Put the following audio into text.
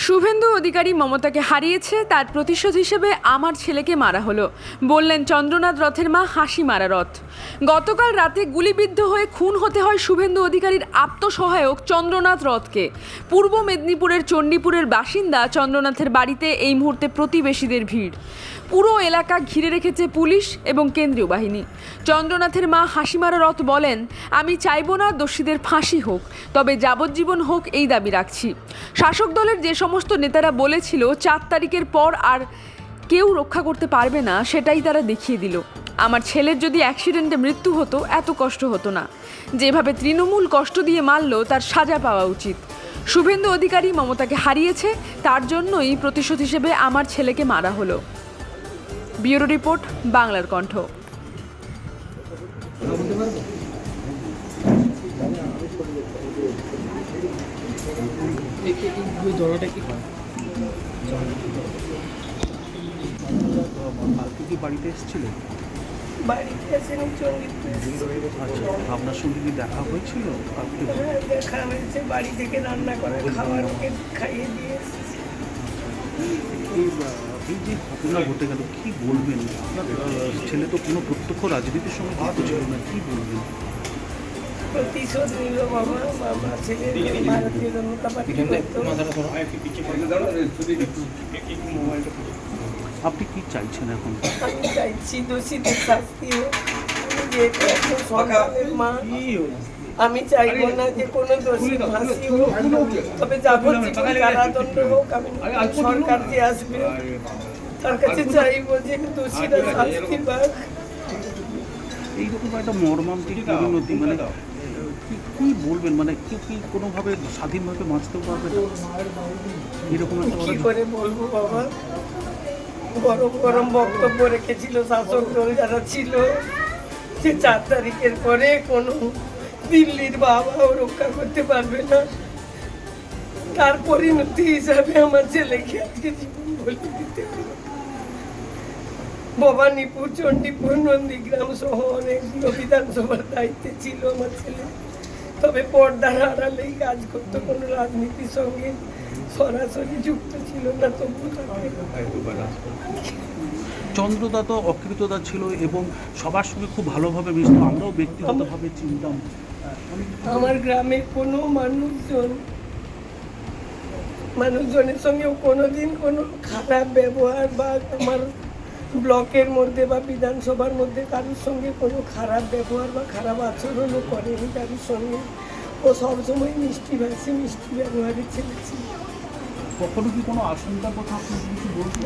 শুভেন্দু অধিকারী মমতাকে হারিয়েছে, তার প্রতিশোধ হিসেবে আমার ছেলেকে মারা হলো, বললেন চন্দ্রনাথ রথের মা হাসি মারা রথ। গতকাল রাতে গুলিবিদ্ধ হয়ে খুন হতে হয় শুভেন্দু অধিকারীর আত্মসহায়ক চন্দ্রনাথ রথকে। পূর্ব মেদিনীপুরের চণ্ডীপুরের বাসিন্দা চন্দ্রনাথের বাড়িতে এই মুহূর্তে প্রতিবেশীদের ভিড়। পুরো এলাকা ঘিরে রেখেছে পুলিশ এবং কেন্দ্রীয় বাহিনী। চন্দ্রনাথের মা হাসিমারা রথ বলেন, আমি চাইবো না দোষীদের ফাঁসি হোক, তবে যাবজ্জীবন হোক এই দাবি রাখছি। শাসক দলের যে সমস্ত নেতারা বলেছিল 4 তারিখের পর আর কেউ রক্ষা করতে পারবে না, সেটাই তারা দেখিয়ে দিল। আমার ছেলের যদি অ্যাক্সিডেন্টে মৃত্যু হতো এত কষ্ট হতো না। যেভাবে তৃণমূল কষ্ট দিয়ে মারল তার সাজা পাওয়া উচিত। শুভেন্দু অধিকারী মমতাকে হারিয়েছে, তার জন্যই প্রতিশোধ হিসেবে আমার ছেলেকে মারা হলো। ব্যুরো রিপোর্ট, বাংলার কণ্ঠ। বাড়িতে এসেছিল? বাড়িতে এসেনি, চণ্ডীপুর এসেছি। আচ্ছা, আপনার সঙ্গে কি দেখা হয়েছিল? হ্যাঁ, দেখা হয়েছে। বাড়ি থেকে রান্না করে খাবার ওকে খাইয়ে দিয়ে এসেছি। এই যে ঘটনা ঘটে গেল, কি বলবেন? আপনার ছেলে তো কোনো প্রত্যক্ষ রাজনীতির সঙ্গে যুক্ত ছিল না, কি বলবেন? প্রতিশোধ নিল বাবা। বাবা ছেলে ভারতীয় জনতা পার্টি করতো। আপনি কি চাইছেন এখন? আমি চাইছি দোষীদের শাস্তি হোক। আমি যেহেতু একজন সন্তানের মা, আমি চাইবো না যে কোনো দোষী ফাঁসি হোক, তবে যাবজ্জীবন কারাদণ্ড হোক। আমি সরকার যে আসবে তার কাছে চাইবো যে দোষীরা শাস্তি পাক। এইরকম একটা মর্মান্তিক পরিণতি, মানে কি বলবেন? মানে কেউ কি কোনোভাবে স্বাধীনভাবে বাঁচতেও পারবে না এরকম একটা? কি করে বলবো বাবা? গরম গরম বক্তব্য রেখেছিল শাসক দল যারা ছিল, যে 4 তারিখের পরে কোনো দিল্লির বাবাও রক্ষা করতে পারবে না। তার পরিণতি হিসাবে আমার ছেলেকে আজকে জীবন বলি দিতে হবে। ভবানীপুর, চণ্ডীপুর, নন্দীগ্রাম সহ অনেকগুলো বিধানসভার দায়িত্বে ছিল আমার ছেলে, তবে পর্দার আড়ালেই কাজ করতো, কোনো রাজনীতির সঙ্গে সরাসরি যুক্ত ছিল না। তবু চন্দ্রদা তো অকৃতদা ছিল এবং সবার সঙ্গে খুব ভালোভাবে মিশত, আমরাও ব্যক্তিগতভাবে চিনতাম। আমার গ্রামে কোনো মানুষজনের সঙ্গেও কোনোদিন কোনো খারাপ ব্যবহার বা আমার ব্লকের মধ্যে বা বিধানসভার মধ্যে কারোর সঙ্গে কোনো খারাপ ব্যবহার বা খারাপ আচরণও করেনি কারোর সঙ্গে। ও সবসময় মিষ্টিভাষী, মিষ্টি ব্যবহারের ছেলে ছিল। কখনো কি কোনো আশঙ্কার কথা আপনি কিছু বলতে?